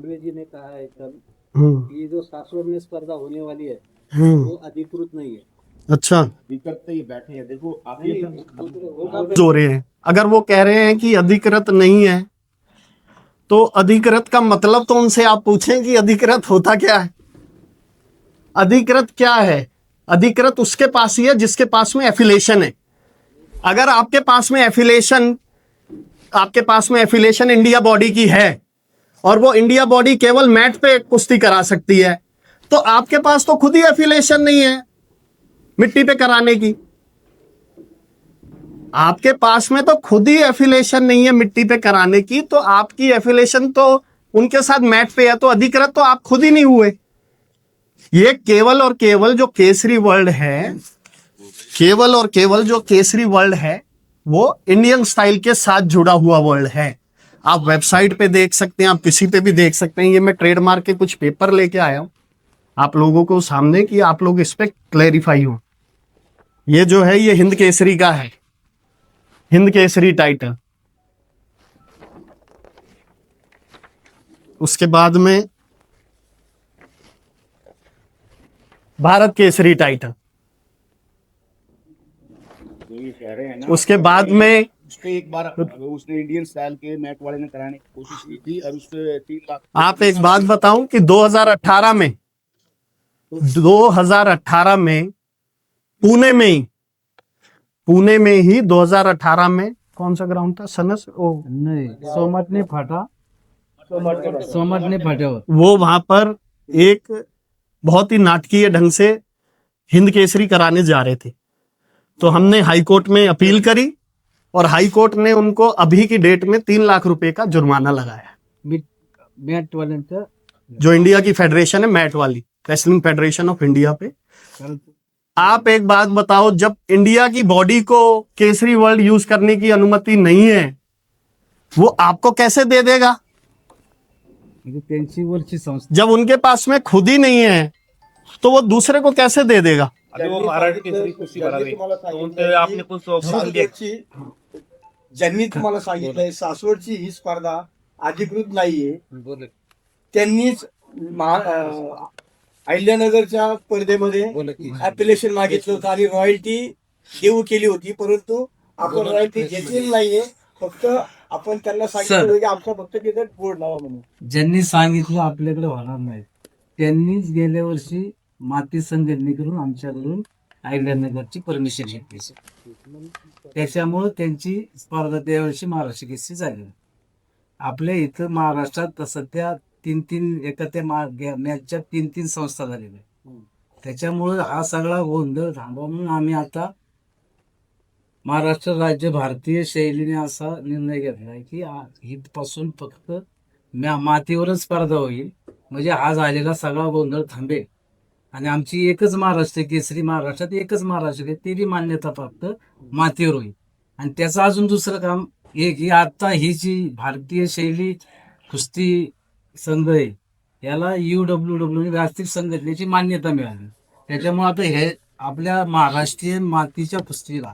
मांडवे जी ने कहा है कल कि जो सासवड़ में स्पर्धा होने वाली है वो अधिकृत नहीं है। अच्छा, दिक्कत तो ये बैठे हैं, देखो आप ये जो रहे हैं, अगर वो कह रहे हैं कि अधिकृत नहीं है तो अधिकृत का मतलब तो उनसे आप पूछें कि अधिकृत होता क्या है। अधिकृत क्या है? अधिकृत उसके पास ही है जिसके पास में एफिलेशन है। अगर आपके पास में एफिलेशन इंडिया बॉडी की है और वो इंडिया बॉडी केवल मैट पे कुश्ती करा सकती है, तो आपके पास तो खुद ही एफिलेशन नहीं है मिट्टी पे कराने की। आपके पास में तो खुद ही एफिलेशन नहीं है मिट्टी पे कराने की, तो आपकी एफिलेशन तो उनके साथ मैट पे है, तो अधिकृत तो आप खुद ही नहीं हुए। ये केवल और केवल जो केसरी वर्ल्ड है, केवल और केवल जो केसरी वर्ल्ड है वो इंडियन स्टाइल के साथ जुड़ा हुआ वर्ल्ड है। आप वेबसाइट पे देख सकते हैं, आप किसी पे भी देख सकते हैं। ये मैं ट्रेडमार्क के कुछ पेपर लेके आया हूं आप लोगों को सामने, कि आप लोग इस पे क्लैरिफाई हो। ये जो है ये हिंद केसरी का है, हिंद केसरी टाइटल। उसके बाद में भारत केसरी टाइटल। जो ये कह रहे हैं ना, उसके बाद में उसके एक बार उसने इंडियन स्टाइल के मैट वाले ने कराने की कोशिश की थी और उसपे 3 लाख। आप एक बात बताऊं कि 2018 में पुणे में ही 2018 में कौन सा ग्राउंड था? सनस नहीं, सोमत ने फाटा वो वहां पर एक बहुत ही नाटकीय ढंग से हिंद केसरी कराने जा रहे थे, तो हमने हाई कोर्ट में अपील करी और हाई कोर्ट ने उनको अभी की डेट में 3 लाख रुपए का जुर्माना लगाया। मॅट वाल्यांचं जो इंडिया की फेडरेशन है, मैट वाली रेसलिंग फेडरेशन ऑफ इंडिया पे। आप एक बात बताओ, जब इंडिया की बॉडी को केसरी वर्ल्ड यूज करने की अनुमति नहीं है, वो आपको कैसे दे देगा? म्हणजे त्यांची वरची संस्था जब उनके पास में खुद ही नहीं है तो वो दूसरे को कैसे दे देगा? अभी वो महाराष्ट्र केसरी कुश्ती करा रहे हैं, तो उनसे आपने कुछ सवाल किया? ज्यांनी तुम्हाला सांगितलंय सासवडची ही स्पर्धा अधिकृत नाहीये, त्यांनीच अहिल्यानगरच्या स्पर्धेमध्ये ऍप्लिकेशन मागितलं होतं आणि रॉयल्टी देऊ केली होती, परंतु आपण रॉयल्टी घेतलेली नाहीये. फक्त आपण त्यांना सांगितलं की आमचा फक्त तिथे बोर्ड लावा म्हणून. ज्यांनी सांगितलं आपल्याकडे होणार नाही त्यांनीच गेल्या वर्षी माती संघटनेकडून आमच्याकडून अहिल्यानगरची परमिशन घेतली. त्याच्यामुळे त्यांची स्पर्धा त्यावर्षी महाराष्ट्र केसरी झाली. आपल्या इथं महाराष्ट्रात सध्या 3 एका त्या मॅचच्या 3 संस्था झालेल्या आहेत. त्याच्यामुळे हा सगळा गोंधळ थांबवा म्हणून आम्ही आता महाराष्ट्र राज्य भारतीय शैलीने असा निर्णय घेतलाय की इथपासून फक्त मातीवरच स्पर्धा होईल, म्हणजे हा झालेला सगळा गोंधळ थांबेल आणि आमची एकच महाराष्ट्र केसरी, महाराष्ट्रात एकच महाराष्ट्र केसरी, ती बी मान्यता प्राप्त मातीवर होईल. आणि त्याचं अजून दुसरं काम हे की आता ही जी भारतीय शैली कुस्ती संघ आहे याला UWW जागतिक संघटनेची मान्यता मिळाली. त्याच्यामुळे आता हे आपल्या महाराष्ट्रीयन मातीच्या कुस्तीला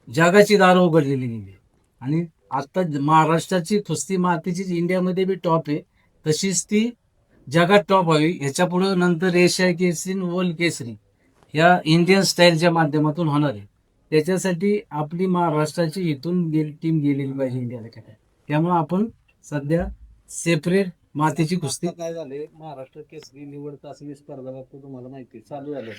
जगाची दारं उघडलेली गेली आणि आता महाराष्ट्राची कुस्ती मातीची इंडियामध्ये बी टॉप आहे, तशीच ती जगात टॉप व्हावी. ह्याच्या पुढे नंतर एशिया केसरी, वर्ल्ड केसरी या इंडियन स्टाईलच्या माध्यमातून होणार आहे. त्याच्यासाठी आपली महाराष्ट्राची इथून टीम गेलेली पाहिजे इंडियाला. त्यामुळे आपण सध्या सेपरेट मातीची कुस्ती काय झाले, महाराष्ट्र केसरी निवड चाचणी स्पर्धा बाबत तुम्हाला माहिती चालू झालं.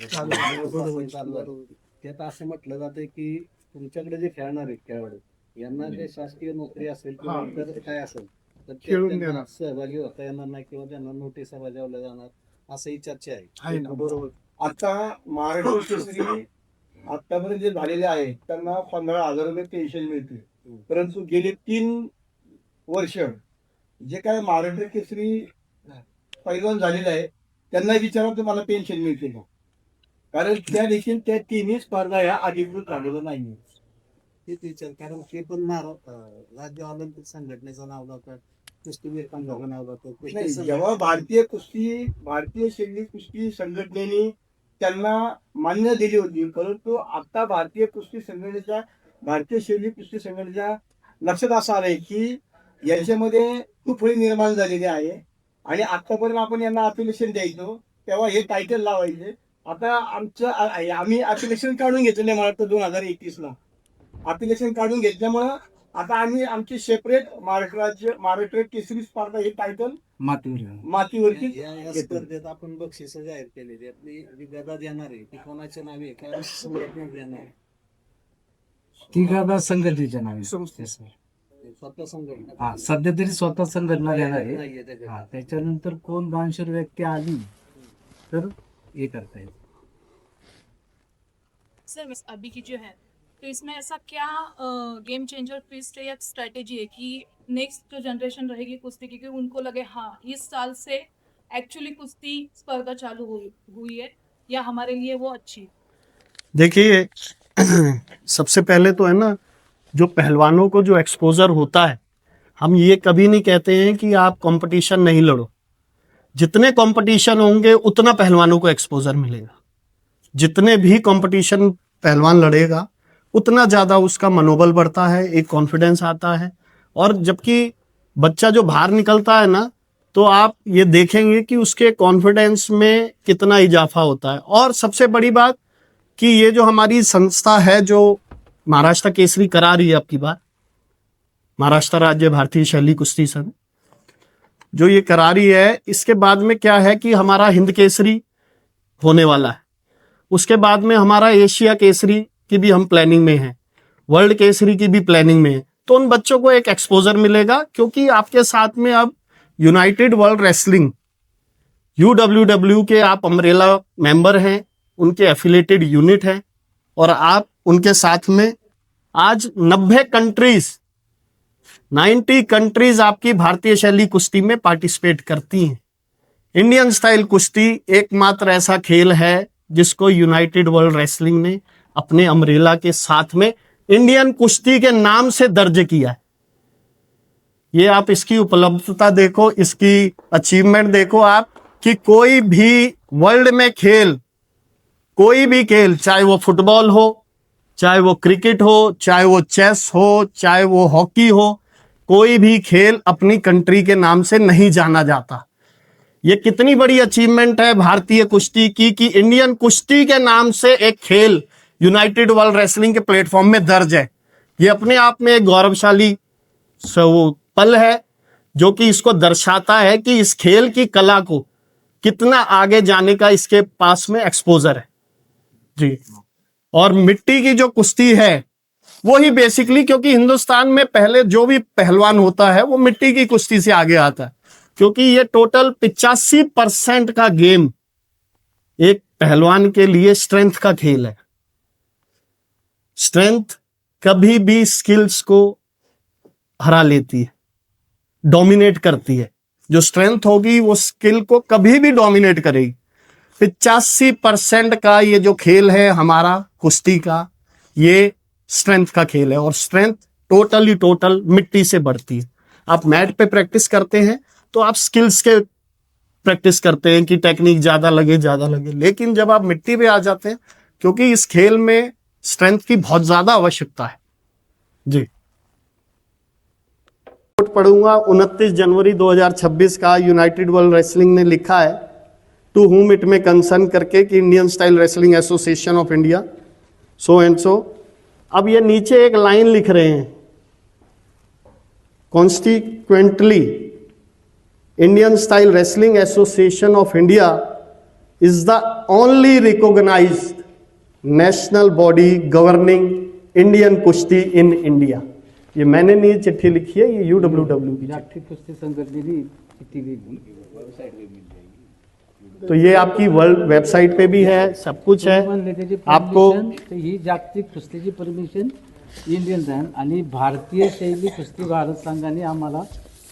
त्यात असं म्हटलं जातं की तुमच्याकडे जे खेळणार आहेत खेळाडू यांना जे शासकीय नोकरी असेल किंवा इतर काय असेल तर खेळून सहभागी होता येणार नाही किंवा त्यांना नोटिसा बजावल्या जाणार, असंही चर्चा आहे. बरोबर. आता महाराष्ट्र केसरी आतापर्यंत जे झालेले आहेत त्यांना 15,000 रुपये पेन्शन मिळते, परंतु गेले 3 वर्ष जे काय महाराष्ट्र केसरी पैलवान झालेले आहे त्यांना विचारा तुम्हाला पेन्शन मिळते का, कारण त्या देखील त्या 3 स्पर्धा या अधिकृत झालेल्या नाही. तेच विचार, कारण ते पण राज्य ऑलिम्पिक संघटनेचं नाव लावतात, कुस्तीवीर संघाचं नाव लावतात. जेव्हा भारतीय शैली कुस्ती संघटनेने त्यांना मान्य दिली होती, परंतु आता भारतीय शैली कुस्ती संघटनेच्या लक्षात असं आलंय की याच्यामध्ये तुफळी निर्माण झालेली आहे आणि आतापर्यंत आपण यांना अपिलेशन द्यायचो तेव्हा हे टायटल लावायचे. आता आमचं आम्ही अपिलेशन काढून घेतलेलं आहे, मला वाटतं 2021ला अपिलेशन काढून घेतल्यामुळं आता आम्ही आमची सेपरेट महाराष्ट्र केसरी स्पर्धा हे टायटल मातीवरची या स्पर्धेत आपण बक्षीस जाहीर केली, त्यातली जी गदा देणार आहे ती कोणाच्या नावे आहे, काय संघटना देणार आहे? ती गदा संघटनेच्या नावे स्वतः संघटना हा सध्या तरी स्वतः संघटना देणार आहे. नाहीये त्याच्यात. हा त्याच्यानंतर कोण दानशूर व्यक्ती आली तर हे करता येईल. सर अभी की जो है तो इसमें ऐसा क्या गेम चेंजर ट्विस्ट है या स्ट्रेटेजी है कि नेक्स्ट जो जनरेशन रहेगी कुश्ती की कि उनको लगे हाँ इस साल से एक्चुअली कुश्ती स्पर्धा चालू हुई है या हमारे लिए वो अच्छी है? देखिए सबसे पहले तो है ना, जो पहलवानों को जो एक्सपोजर होता है, हम ये कभी नहीं कहते हैं कि आप कंपटीशन नहीं लड़ो. जितने कंपटीशन होंगे उतना पहलवानों को एक्सपोजर मिलेगा. जितने भी कंपटीशन पहलवान लड़ेगा उतना ज़्यादा उसका मनोबल बढ़ता है, एक कॉन्फिडेंस आता है. और जबकि बच्चा जो बाहर निकलता है ना, तो आप ये देखेंगे कि उसके कॉन्फिडेंस में कितना इजाफा होता है. और सबसे बड़ी बात कि ये जो हमारी संस्था है जो महाराष्ट्र केसरी करा रही है, आपकी बात महाराष्ट्र राज्य भारतीय शैली कुश्ती संघ जो ये करा रही है, इसके बाद में क्या है कि हमारा हिंद केसरी होने वाला है. उसके बाद में हमारा एशिया केसरी की भी हम प्लानिंग में है, वर्ल्ड केसरी की भी प्लानिंग में है. तो उन बच्चों को एक एक्सपोजर मिलेगा, क्योंकि आपके साथ में अब यूनाइटेड वर्ल्ड रेसलिंग UWW के आप अम्ब्रेला मेंबर हैं, उनके एफिलेटेड यूनिट है, और आप उनके साथ में आज 90 कंट्रीज आपकी भारतीय शैली कुश्ती में पार्टिसिपेट करती हैं. इंडियन स्टाइल कुश्ती एकमात्र ऐसा खेल है जिसको यूनाइटेड वर्ल्ड रेसलिंग ने अपने अम्ब्रेला के साथ में इंडियन कुश्ती के नाम से दर्ज किया है. ये आप इसकी उपलब्धता देखो, इसकी अचीवमेंट देखो आप, कि कोई भी वर्ल्ड में खेल, कोई भी खेल, चाहे वो फुटबॉल हो, चाहे वो क्रिकेट हो, चाहे वो चेस हो, चाहे वो हॉकी हो, कोई भी खेल अपनी कंट्री के नाम से नहीं जाना जाता. ये कितनी बड़ी अचीवमेंट है भारतीय कुश्ती की कि इंडियन कुश्ती के नाम से एक खेल यूनाइटेड वर्ल्ड रेसलिंग के प्लेटफॉर्म में दर्ज है. ये अपने आप में एक गौरवशाली पल है, जो कि इसको दर्शाता है कि इस खेल की कला को कितना आगे जाने का इसके पास में एक्सपोजर है जी. और मिट्टी की जो कुश्ती है वो ही बेसिकली, क्योंकि हिंदुस्तान में पहले जो भी पहलवान होता है वो मिट्टी की कुश्ती से आगे आता है, क्योंकि ये टोटल 85% का गेम एक पहलवान के लिए स्ट्रेंथ का खेल है. स्ट्रेंथ कभी भी स्किल्स को हरा लेती है, डोमिनेट करती है. जो स्ट्रेंथ होगी वो स्किल को कभी भी डोमिनेट करेगी. 85% का ये जो खेल है हमारा कुश्ती का, ये स्ट्रेंथ का खेल है. और स्ट्रेंथ टोटल मिट्टी से बढ़ती है. आप मैट पे प्रैक्टिस करते हैं तो आप स्किल्स के प्रैक्टिस करते हैं कि टेक्निक ज्यादा लगे, लेकिन जब आप मिट्टी पे आ जाते हैं, क्योंकि इस खेल में स्ट्रेंथ की बहुत ज्यादा आवश्यकता है जी. रिपोर्ट पढ़ूंगा 29 जनवरी 2026 का. यूनाइटेड वर्ल्ड रेसलिंग ने लिखा है to whom it may concern करके कि Indian style wrestling association of India so and so. अब ये नीचे एक लाइन लिख रहे हैं, consequently Indian style wrestling association of India is the only recognised national body governing Indian kushti in India. ये मैंने नहीं चिट्ठी लिखी है, ये UWW की. जागतिक कुस्ती संघटनेने चिठ्ठी लिहिली. तो ये आपकी वर्ल्ड वेबसाइट पे भी है, सब कुछ है आपको. तर ही जागतिक कुस्तीची परमिशन इंडियन बँड आणि भारतीय शैली कुस्ती भारत संघाने आम्हाला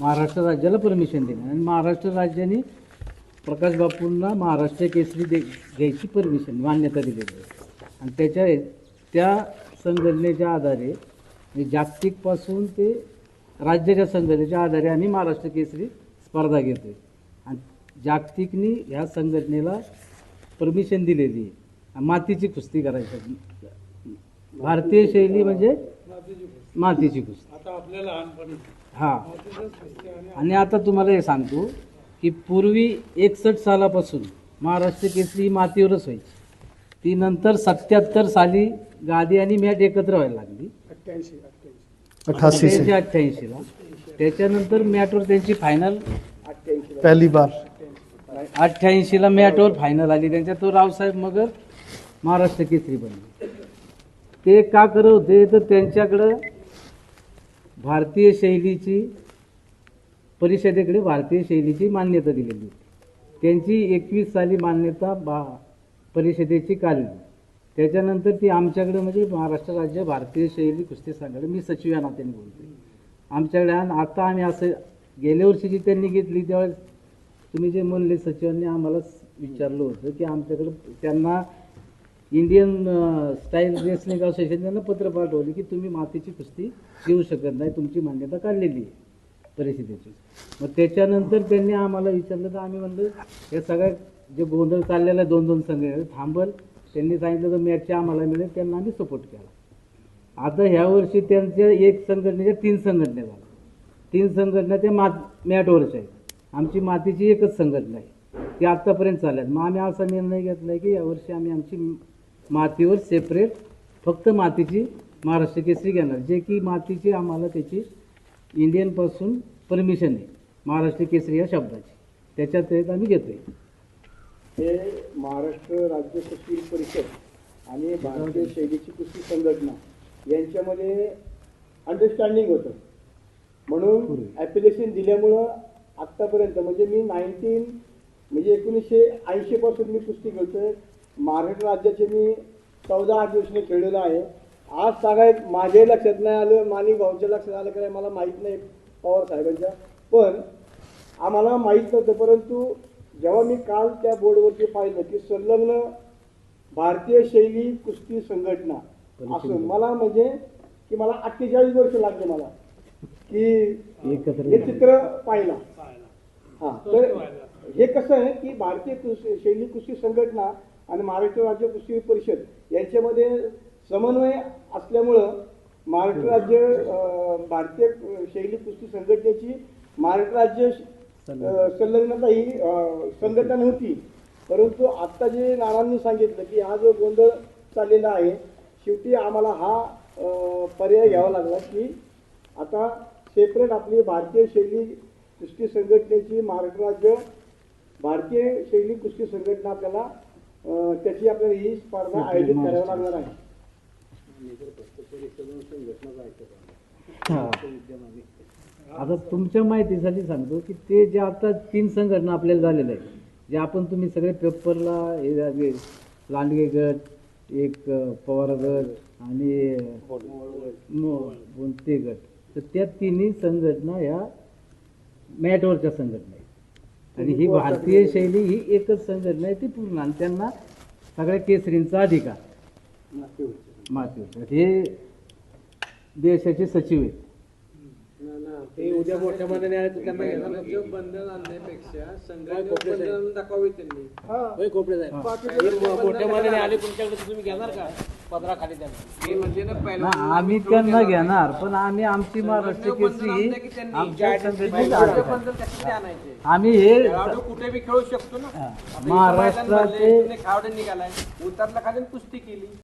महाराष्ट्र राज्याला परमिशन दिली, आणि महाराष्ट्र राज्याने प्रकाश बापूंना महाराष्ट्र केसरी द्यायची परमिशन, मान्यता दिलेली आहे. आणि त्या संघटनेच्या आधारे म्हणजे जागतिकपासून ते राज्याच्या संघटनेच्या आधारे आम्ही महाराष्ट्र केसरी स्पर्धा घेतोय. आणि जागतिकनी ह्या संघटनेला परमिशन दिलेली आहे मातीची कुस्ती करायची. भारतीय शैली म्हणजे मातीची कुस्ती. हा, आणि आता तुम्हाला हे सांगतो की पूर्वी 61 सालापासून महाराष्ट्र केसरी ही मातीवरच व्हायची. ती नंतर 77 साली गादी आणि मॅट एकत्र व्हायला लागली 88 से 88ला. त्याच्यानंतर मॅटवर त्यांची फायनल पहली बार 88ला मॅटवर फायनल आली. त्यांच्या तो रावसाहेब मगर महाराष्ट्र केसरी बनले. ते का करत होते तर त्यांच्याकडं भारतीय शैलीची परिषदेकडे भारतीय शैलीची मान्यता दिलेली होती. त्यांची 21 साली मान्यता परिषदेची काढली. त्याच्यानंतर ती आमच्याकडे म्हणजे महाराष्ट्र राज्य भारतीय शैली कुस्ती संघटना, मी सचिव या नात्याने बोलते, आमच्याकडे आता आम्ही असं गेल्या वर्षी जी त्यांनी घेतली त्यावेळेस तुम्ही जे म्हणले सचिवांनी आम्हाला विचारलं होतं की आमच्याकडे त्यांना इंडियन स्टाईल रेसलिंग असोसिएशन त्यांना पत्र पाठवले की तुम्ही मातीची कुस्ती घेऊ शकत नाही, तुमची मान्यता काढलेली आहे परिषदेची. मग त्याच्यानंतर त्यांनी आम्हाला विचारलं तर आम्ही म्हणलं हे सगळ्या जे गोंधळ चाललेला आहे 2-2 संघटना थांबल. त्यांनी सांगितलं तर मॅचचे आम्हाला मिळेल, त्यांना आम्ही सपोर्ट केला. आता ह्या वर्षी त्यांच्या एक संघटनेच्या 3 संघटना झाल्या. 3 संघटना त्या मॅटवरच आहेत. आमची मातीची एकच संघटना आहे, ती आत्तापर्यंत चालल्यात. मग आम्ही असा निर्णय घेतला आहे की यावर्षी आम्ही आमची मातीवर सेपरेट फक्त मातीची महाराष्ट्र केसरी घेणार, जे की मातीची आम्हाला त्याची इंडियनपासून परमिशन आहे महाराष्ट्र केसरी या शब्दाची, त्याच्यात आम्ही घेतोय. हे महाराष्ट्र राज्य कुस्ती परिषद आणि भारतीय शैलीची कुस्ती संघटना यांच्यामध्ये अंडरस्टँडिंग होतं, म्हणून ॲप्लिकेशन दिल्यामुळं आत्तापर्यंत म्हणजे मी 1980 पासून मी कुस्ती खेळतोय. महाराष्ट्र राज्याचे मी 14 अधिवेशने खेळलेलो आहे. आज सांगाय माझ्याही लक्षात नाही आलं, माणिक भाऊच्या लक्षात आलं काय मला माहीत नाही पवार साहेबांच्या, पण आम्हाला माहीत नव्हतं. परंतु जेव्हा मी काल त्या बोर्डवरती पाहिलं की संलग्न भारतीय शैली कुस्ती संघटना असून मला म्हणजे की मला 48 वर्ष लागले मला की हे चित्र पाहिलं. हां, तर हे कसं आहे की भारतीय शैली कुस्ती संघटना आणि महाराष्ट्र राज्य कुस्ती परिषद यांच्यामध्ये समन्वय असल्यामुळं महाराष्ट्र राज्य भारतीय शैली कुस्ती संघटनेची महाराष्ट्र राज्य संलग्नता ही संघटना नव्हती. परंतु आत्ता जे नानांनी सांगितलं की हा जो गोंधळ चाललेला आहे, शेवटी आम्हाला हा पर्याय घ्यावा लागला की आता सेपरेट आपली भारतीय शैली कुस्ती संघटनेची महाराष्ट्र राज्य भारतीय शैली कुस्ती संघटना आपल्याला त्याची आपल्याला ही स्पर्धा आयोजित करावी लागणार आहे. आता तुमच्या माहितीसाठी सांगतो की ते जे आता 3 संघटना आपल्याला झालेल्या आहेत, जे आपण तुम्ही सगळे पेपरला हे लांडगे गट, एक पवार गट आणि बोलते गट, तर त्या 3ही संघटना ह्या मॅटवरच्या संघटना आहेत आणि ही भारतीय शैली ही एकच संघटना आहे ती पूर्ण, आणि त्यांना सगळ्या केसरींचा अधिकार मातीवर. हे देशाचे सचिव आहेत. ते उद्या मोठ्या मनाने आले तर त्यांना घेणार बंधन आणण्यापेक्षा संघटना दाखवावी त्यांनी. मोठ्या मनाने आले तुमच्याकडे तुम्ही घेणार का पदराखाली त्यांना? म्हणजे ना आम्ही त्यांना घेणार, पण आम्ही आमची महाराष्ट्र केसरी आमच्या संघटनेत आम्ही हे कुठे बी खेळू शकतो ना. महाराष्ट्राचे खावडे निघालाय उतरला खाली कुस्ती केली.